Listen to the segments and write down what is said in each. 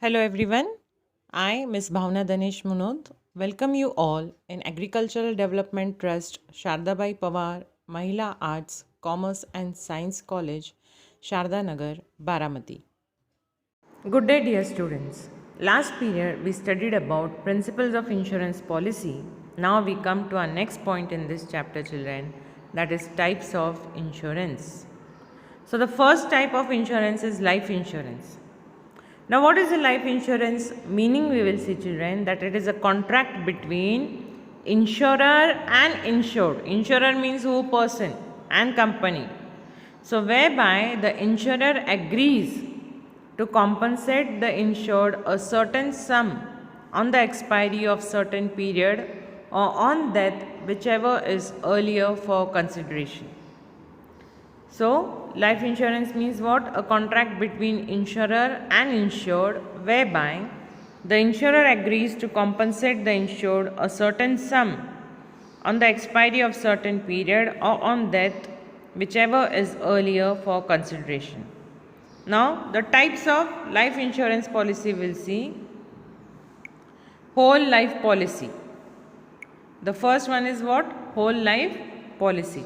Hello everyone. I, Ms. Bhavna Danesh Munod, welcome you all in Agricultural Development Trust, Shardabai Pawar, Mahila Arts, Commerce and Science College, Sharda Nagar, Baramati. Good day, dear students. Last period we studied about principles of insurance policy. Now we come to our next point in this chapter, children, that is types of insurance. So the first type of insurance is life insurance. Now, what is a life insurance? Meaning, we will see, children, that it is a contract between insurer and insured. Insurer means who? Person and company. So, whereby the insurer agrees to compensate the insured a certain sum on the expiry of certain period or on death, whichever is earlier for consideration. So, life insurance means what? A contract between insurer and insured whereby the insurer agrees to compensate the insured a certain sum on the expiry of certain period or on death, whichever is earlier for consideration. Now, the types of life insurance policy we'll see. Whole life policy. The first one is what? Whole life policy.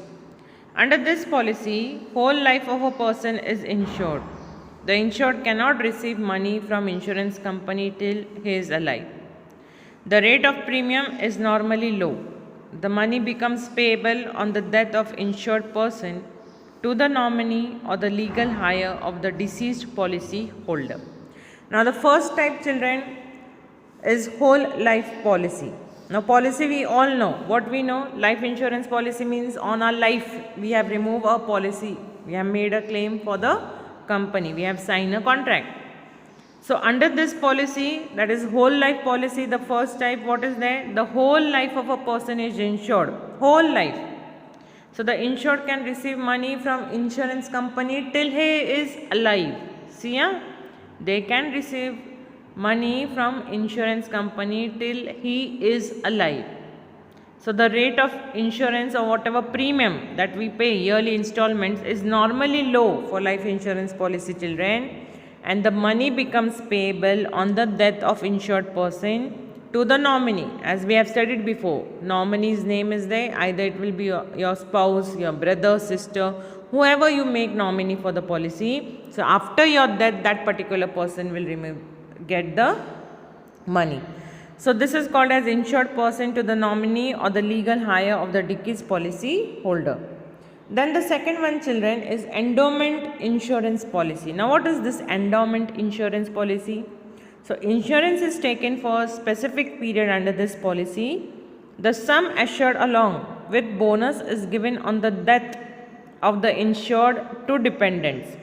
Under this policy, whole life of a person is insured. The insured cannot receive money from insurance company till he is alive. The rate of premium is normally low. The money becomes payable on the death of insured person to the nominee or the legal hire of the deceased policy holder. Now the first type, children, is whole life policy. Now policy we all know. What we know? Life insurance policy means on our life we have removed a policy. We have made a claim for the company. We have signed a contract. So under this policy, that is whole life policy, the first type, what is there? The whole life of a person is insured. Whole life. So the insured can receive money from insurance company till he is alive. See, yeah? They can receive money from insurance company till he is alive. So the rate of insurance or whatever premium that we pay, yearly installments, is normally low for life insurance policy, children, and the money becomes payable on the death of insured person to the nominee. As we have studied before, nominee's name is there. Either it will be your spouse, your brother, sister, whoever you make nominee for the policy. So after your death, that particular person will get the money. So this is called as insured person to the nominee or the legal hire of the deceased policy holder. Then the second one, children, is endowment insurance policy. Now what is this endowment insurance policy? So insurance is taken for a specific period under this policy. The sum assured along with bonus is given on the death of the insured to dependents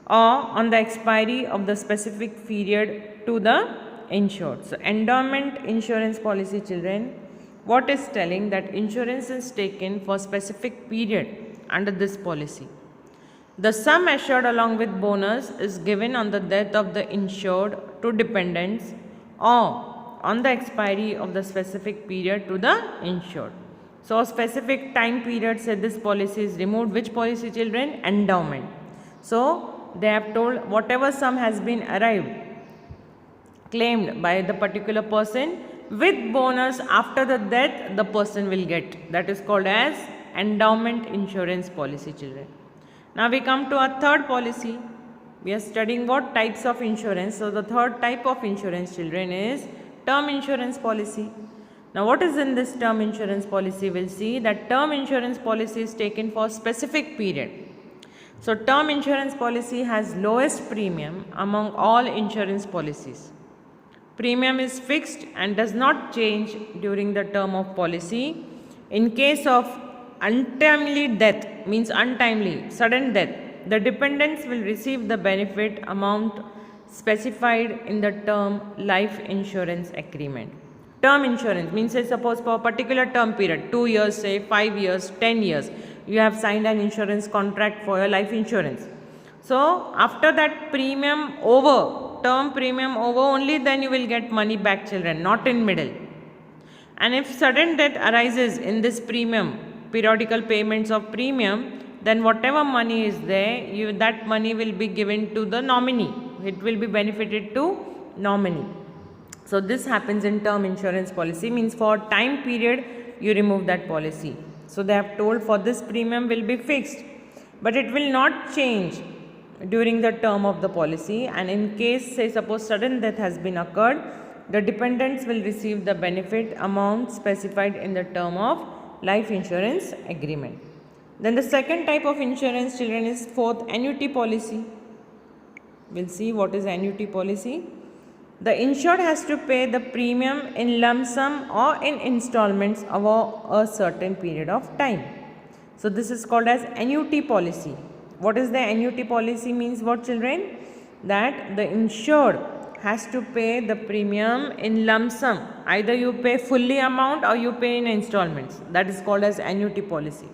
or on the expiry of the specific period to the insured. So endowment insurance policy, children, what is telling that insurance is taken for specific period under this policy. The sum assured along with bonus is given on the death of the insured to dependents or on the expiry of the specific period to the insured. So a specific time period said this policy is removed. Which policy, children? Endowment. So they have told whatever sum has been claimed by the particular person with bonus after the death the person will get. That is called as endowment insurance policy, children. Now we come to our third policy. We are studying what types of insurance. So the third type of insurance, children, is term insurance policy. Now what is in this term insurance policy? We'll see that term insurance policy is taken for specific period. So term insurance policy has lowest premium among all insurance policies. Premium is fixed and does not change during the term of policy. In case of untimely death, means untimely, sudden death, the dependents will receive the benefit amount specified in the term life insurance agreement. Term insurance means, say, suppose for a particular term period, 2 years, say 5 years, 10 years, you have signed an insurance contract for your life insurance. So after that premium over, term premium over, only then you will get money back, children, not in middle. And if sudden death arises in this premium, periodical payments of premium, then whatever money is there, that money will be given to the nominee. It will be benefited to nominee. So this happens in term insurance policy, means for time period you remove that policy. So they have told for this premium will be fixed, but it will not change during the term of the policy, and in case say suppose sudden death has been occurred, the dependents will receive the benefit amount specified in the term of life insurance agreement. Then the second type of insurance, children, is fourth, annuity policy. We'll see what is annuity policy. The insured has to pay the premium in lump sum or in installments over a certain period of time. So this is called as annuity policy. What is the annuity policy means what, children? That the insured has to pay the premium in lump sum. Either you pay fully amount or you pay in installments. That is called as annuity policy.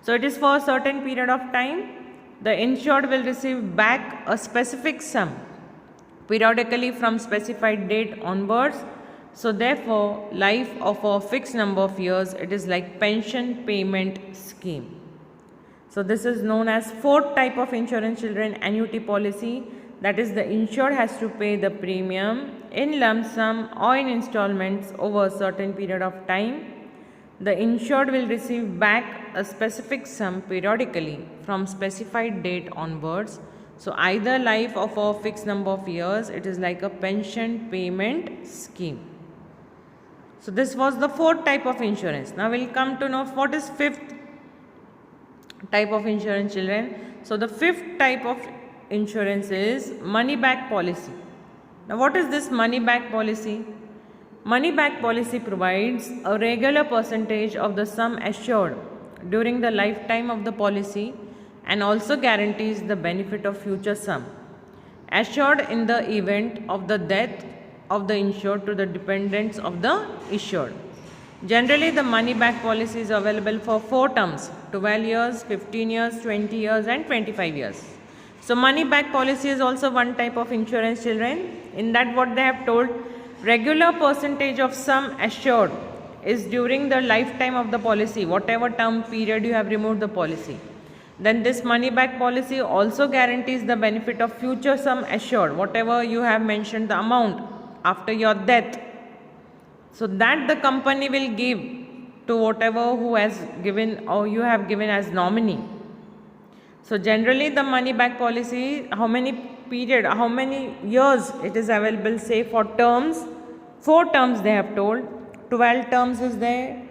So it is for a certain period of time. The insured will receive back a specific sum periodically from specified date onwards. So therefore, life of a fixed number of years, it is like pension payment scheme. So this is known as fourth type of insurance, children, annuity policy. That is, the insured has to pay the premium in lump sum or in installments over a certain period of time. The insured will receive back a specific sum periodically from specified date onwards. So either life of a fixed number of years, it is like a pension payment scheme. So this was the fourth type of insurance. Now we'll come to know what is fifth type of insurance, children. So the fifth type of insurance is money back policy. Now what is this money back policy? Money back policy provides a regular percentage of the sum assured during the lifetime of the policy and also guarantees the benefit of future sum assured in the event of the death of the insured to the dependents of the issued. Generally, the money back policy is available for 4 terms: 12 years, 15 years, 20 years and 25 years. So money back policy is also one type of insurance, children. In that, what they have told, regular percentage of sum assured is during the lifetime of the policy, whatever term period you have removed the policy. Then this money back policy also guarantees the benefit of future sum assured, whatever you have mentioned the amount after your death. So that the company will give to whatever who has given or you have given as nominee. So generally the money back policy, how many period, how many years it is available, say for terms, 4 terms they have told, 12 terms is there,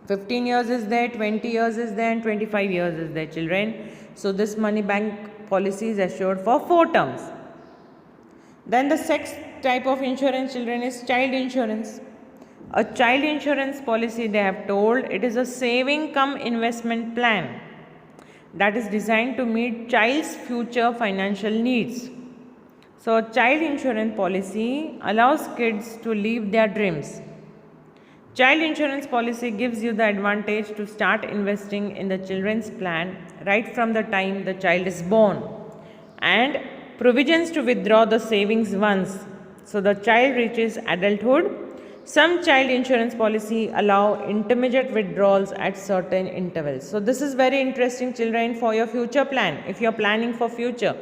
15 years is there, 20 years is there and 25 years is there, children. So this money bank policy is assured for 4 terms. Then the sixth type of insurance, children, is child insurance. A child insurance policy, they have told, it is a saving cum investment plan that is designed to meet child's future financial needs. So a child insurance policy allows kids to live their dreams. Child insurance policy gives you the advantage to start investing in the children's plan right from the time the child is born, and provisions to withdraw the savings once so the child reaches adulthood. Some child insurance policy allow intermediate withdrawals at certain intervals. So this is very interesting, children, for your future plan. If you are planning for future,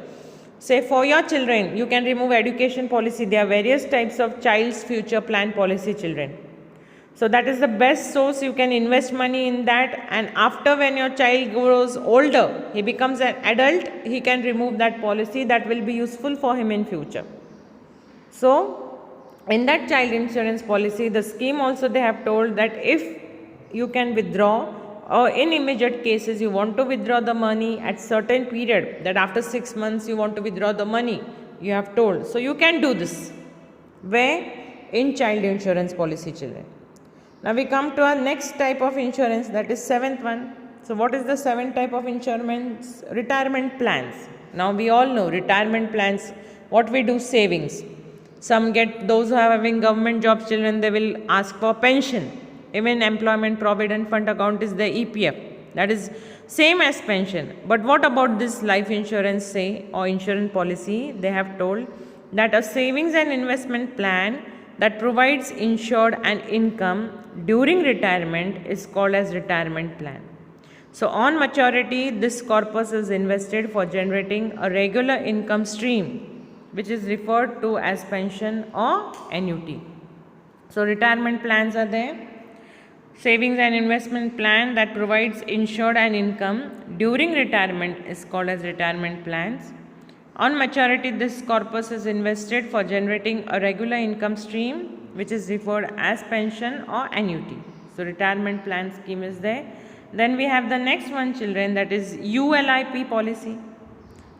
say for your children, you can remove education policy. There are various types of child's future plan policy, children. So that is the best source. You can invest money in that, and after when your child grows older, he becomes an adult, he can remove that policy. That will be useful for him in future. So in that child insurance policy, the scheme also they have told that if you can withdraw, or in immediate cases you want to withdraw the money at certain period, that after 6 months you want to withdraw the money, you have told. So you can do this. Where? In child insurance policy, children. Now we come to our next type of insurance, that is 7th one. So what is the 7th type of insurance? Retirement plans. Now we all know retirement plans, what we do, savings. Some get, those who are having government jobs, children, they will ask for pension. Even employment provident fund account is the EPF. That is same as pension. But what about this life insurance, say, or insurance policy? They have told that a savings and investment plan that provides insured an income during retirement is called as retirement plan. So on maturity, this corpus is invested for generating a regular income stream which is referred to as pension or annuity. So retirement plans are there. Savings and investment plan that provides insured an income during retirement is called as retirement plans. On maturity, this corpus is invested for generating a regular income stream, which is referred as pension or annuity. So retirement plan scheme is there. Then we have the next one, children, that is ULIP policy.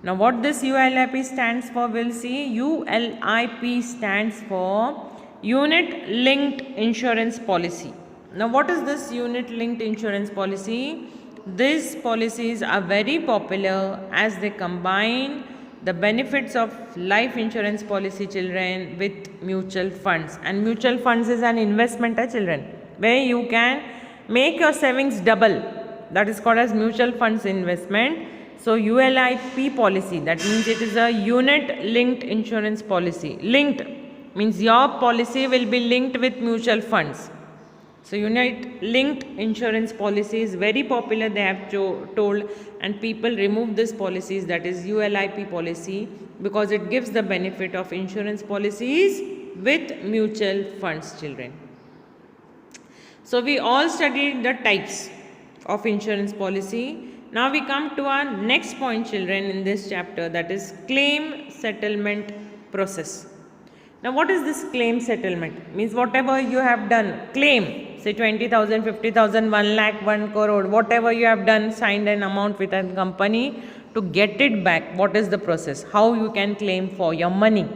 Now what this ULIP stands for, we'll see. ULIP stands for Unit Linked Insurance Policy. Now what is this unit linked insurance policy? These policies are very popular as they combine the benefits of life insurance policy, children, with mutual funds. And mutual funds is an investment, children, where you can make your savings double. That is called as mutual funds investment. So ULIP policy, that means it is a unit linked insurance policy. Linked means your policy will be linked with mutual funds. So unit linked insurance policy is very popular, they have told, and people remove this policies, that is ULIP policy, because it gives the benefit of insurance policies with mutual funds, children. So we all studied the types of insurance policy. Now we come to our next point, children, in this chapter, that is claim settlement process. Now what is this claim settlement? Means whatever you have done, claim, say 20,000, 50,000, 1 lakh, 1 crore, whatever you have done, signed an amount with a company, to get it back, what is the process? How you can claim for your money?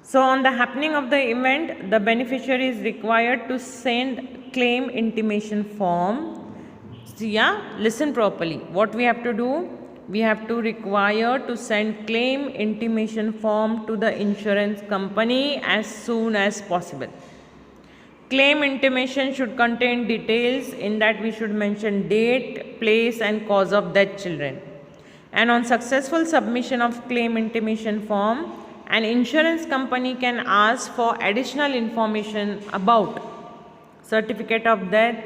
So on the happening of the event, the beneficiary is required to send claim intimation form. So yeah, listen properly. What we have to do? We have to require to send claim intimation form to the insurance company as soon as possible. Claim intimation should contain details. In that we should mention date, place and cause of death, children. And on successful submission of claim intimation form, an insurance company can ask for additional information about certificate of death,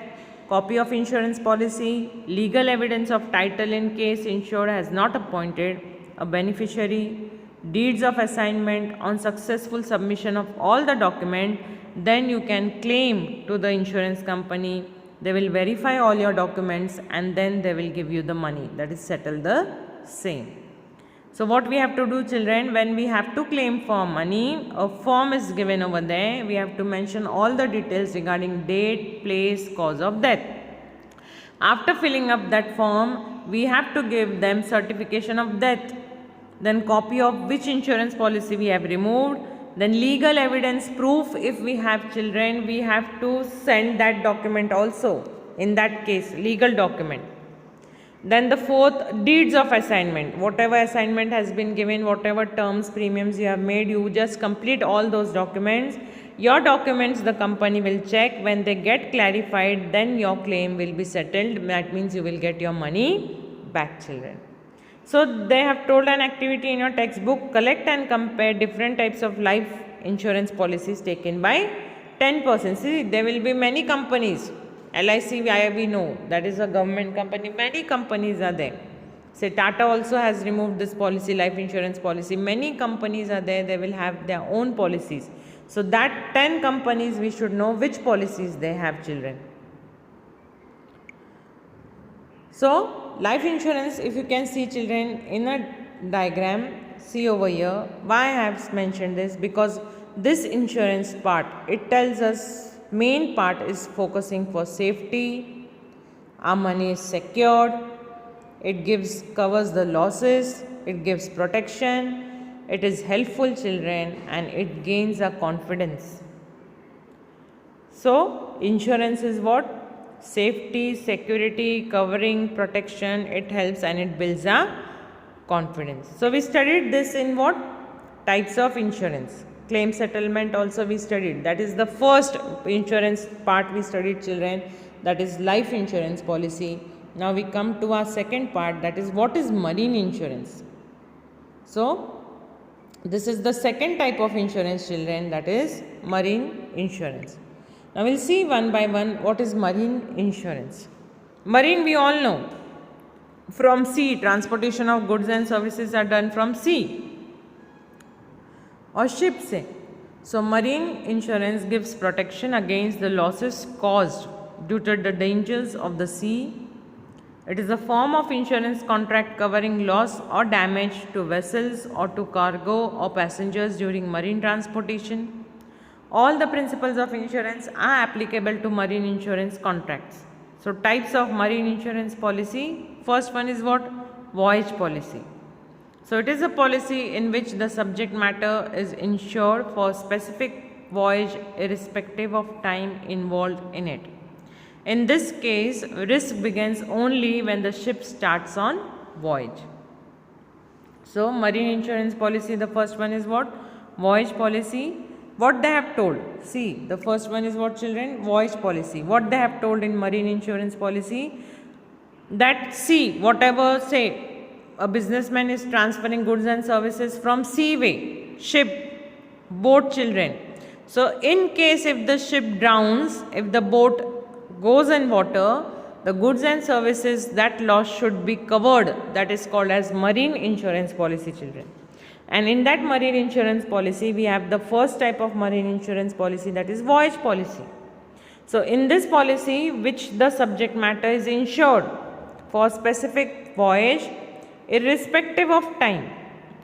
copy of insurance policy, legal evidence of title in case insured has not appointed a beneficiary, deeds of assignment. On successful submission of all the document, then you can claim to the insurance company. They will verify all your documents and then they will give you the money, that is settle the same. So what we have to do, children, when we have to claim for money, a form is given over there. We have to mention all the details regarding date, place, cause of death. After filling up that form, we have to give them certification of death, then copy of which insurance policy we have removed, then legal evidence proof. If we have children, we have to send that document also, in that case legal document. Then the fourth, deeds of assignment. Whatever assignment has been given, whatever terms, premiums you have made, you just complete all those documents. Your documents the company will check. When they get clarified, then your claim will be settled. That means you will get your money back, children. So they have told an activity in your textbook, collect and compare different types of life insurance policies taken by 10%. See, there will be many companies. LIC, we know, that is a government company. Many companies are there. Say Tata also has removed this policy, life insurance policy. Many companies are there, they will have their own policies. So that 10 companies we should know which policies they have, children. So life insurance, if you can see, children, in a diagram, see over here, why I have mentioned this, because this insurance part, it tells us main part is focusing for safety, our money is secured, it covers the losses, it gives protection, it is helpful, children, and it gains our confidence. So insurance is what? Safety, security, covering, protection, it helps and it builds our confidence. So we studied this in what? Types of insurance. Claim settlement also we studied. That is the first insurance part we studied, children. That is life insurance policy. Now we come to our second part, that is what is marine insurance. So this is the second type of insurance, children, that is marine insurance. Now we will see one by one what is marine insurance. Marine we all know. From sea, transportation of goods and services are done from sea. और ship से. So marine insurance gives protection against the losses caused due to the dangers of the sea. It is a form of insurance contract covering loss or damage to vessels or to cargo or passengers during marine transportation. All the principles of insurance are applicable to marine insurance contracts. So types of marine insurance policy. First one is what? Voyage policy. So it is a policy in which the subject matter is insured for specific voyage irrespective of time involved in it. In this case, risk begins only when the ship starts on voyage. So marine insurance policy, the first one is what? Voyage policy. What they have told? See, the first one is what, children? Voyage policy. What they have told in marine insurance policy? That see, whatever say, a businessman is transferring goods and services from seaway, ship, boat, children. So in case if the ship drowns, if the boat goes in water, the goods and services, that loss should be covered. That is called as marine insurance policy, children. And in that marine insurance policy, we have the first type of marine insurance policy, that is voyage policy. So in this policy, which the subject matter is insured for specific voyage irrespective of time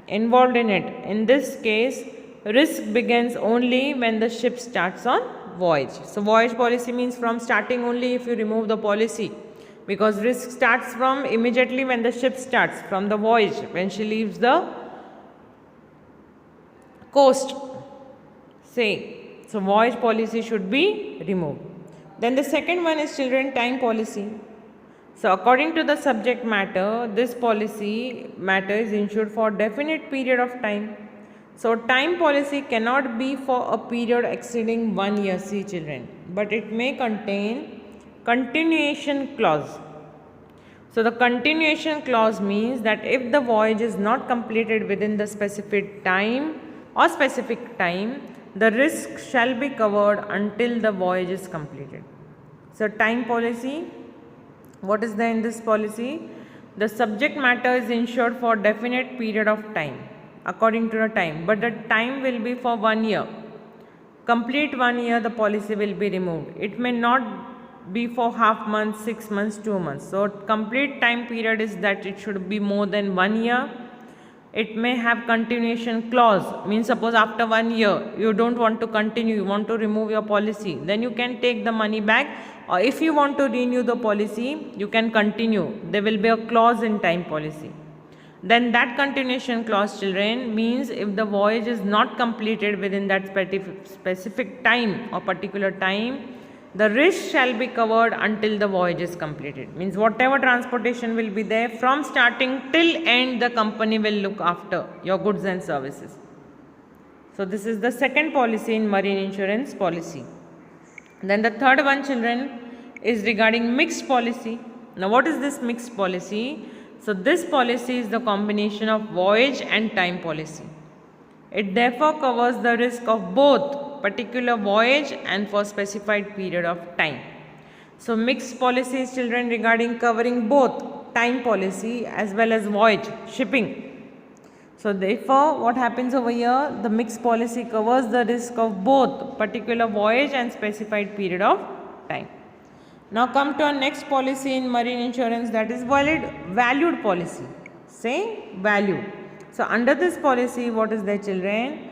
involved in it. In this case, risk begins only when the ship starts on voyage. So voyage policy means from starting only if you remove the policy, because risk starts from immediately when the ship starts from the voyage, when she leaves the coast, say. So voyage policy should be removed. Then the second one is, children, time policy. So according to the subject matter, this policy matter is insured for definite period of time. So time policy cannot be for a period exceeding 1 year, see children, but it may contain continuation clause. So the continuation clause means that if the voyage is not completed within the specific time, the risk shall be covered until the voyage is completed. So time policy, what is there in this policy? The subject matter is insured for definite period of time according to the time, but the time will be for 1 year. Complete 1 year, the policy will be removed. It may not be for half month, 6 months, 2 months. So complete time period is that it should be more than 1 year. It may have continuation clause, means suppose after 1 year you don't want to continue, you want to remove your policy, then you can take the money back, or if you want to renew the policy, you can continue. There will be a clause in time policy. Then that continuation clause, children, means if the voyage is not completed within that specific time or particular time, the risk shall be covered until the voyage is completed. Means whatever transportation will be there from starting till end, the company will look after your goods and services. So this is the second policy in marine insurance policy. Then the third one, children, is regarding mixed policy. Now what is this mixed policy? So this policy is the combination of voyage and time policy. It therefore covers the risk of both particular voyage and for specified period of time. So mixed policy is, children, regarding covering both time policy as well as voyage, shipping. So therefore what happens over here, the mixed policy covers the risk of both particular voyage and specified period of time. Now come to our next policy in marine insurance, that is valued policy. Say valued. So under this policy, what is there, children?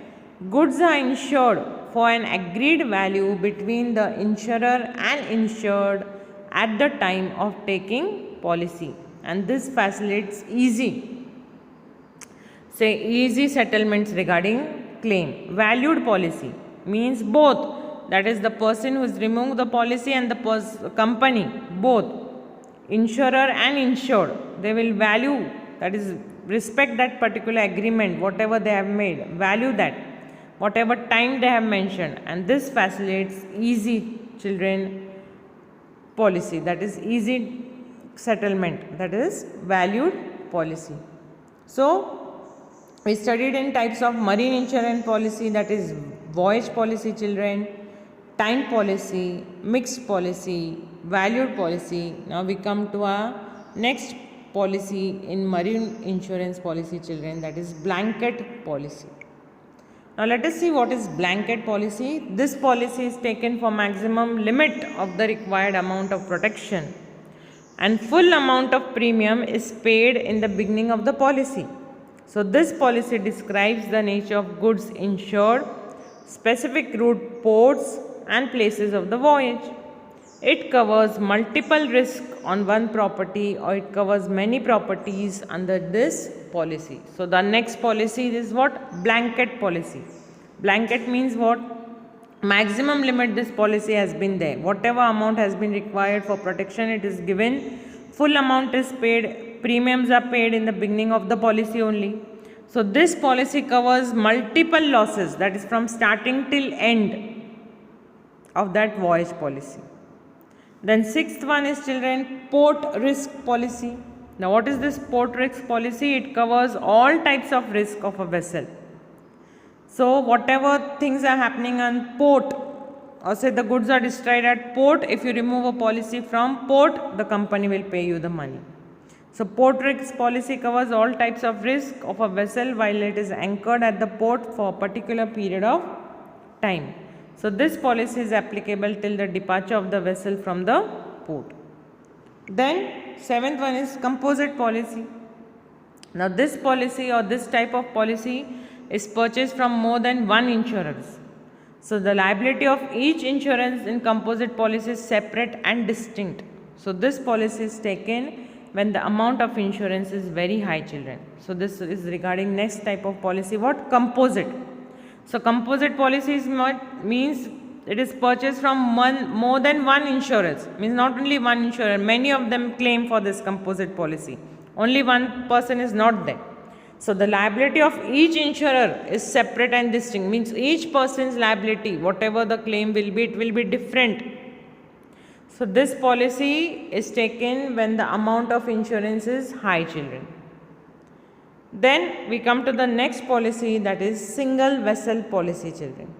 Goods are insured for an agreed value between the insurer and insured at the time of taking policy, and this facilitates easy settlements regarding claim. Valued policy means both, that is the person who is removing the policy and the company, both insurer and insured, they will value, that is respect that particular agreement, whatever they have made, value that, whatever time they have mentioned, and this facilitates easy, children, policy, that is easy settlement, that is valued policy. So we studied in types of marine insurance policy, that is voyage policy, children, time policy, mixed policy, valued policy. Now we come to our next policy in marine insurance policy, children, that is blanket policy. Now let us see what is blanket policy. This policy is taken for maximum limit of the required amount of protection, and full amount of premium is paid in the beginning of the policy. So this policy describes the nature of goods insured, specific route, ports and places of the voyage. It covers multiple risks on one property, or it covers many properties under this policy. So the next policy is what? Blanket policy. Blanket means what? Maximum limit this policy has been there. Whatever amount has been required for protection, it is given. Full amount is paid. Premiums are paid in the beginning of the policy only. So this policy covers multiple losses, that is from starting till end of that voyage policy. Then sixth one is, children, port risk policy. Now what is this port risk policy? It covers all types of risk of a vessel. So whatever things are happening on port, or say the goods are destroyed at port, if you remove a policy from port, the company will pay you the money. So port risk policy covers all types of risk of a vessel while it is anchored at the port for a particular period of time. So this policy is applicable till the departure of the vessel from the port. Then seventh one is composite policy. Now this policy or this type of policy is purchased from more than one insurers. So the liability of each insurance in composite policy is separate and distinct. So this policy is taken when the amount of insurance is very high, children. So this is regarding next type of policy, what? Composite. So composite policy means it is purchased from more than one insurance. Means not only one insurer, many of them claim for this composite policy. Only one person is not there. So the liability of each insurer is separate and distinct. Means each person's liability, whatever the claim will be, it will be different. So this policy is taken when the amount of insurance is high, children. Then we come to the next policy, that is single vessel policy, children.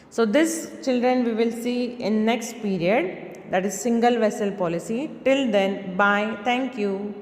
So this, children, we will see in next period, that is single vessel policy. Till then, bye. Thank you.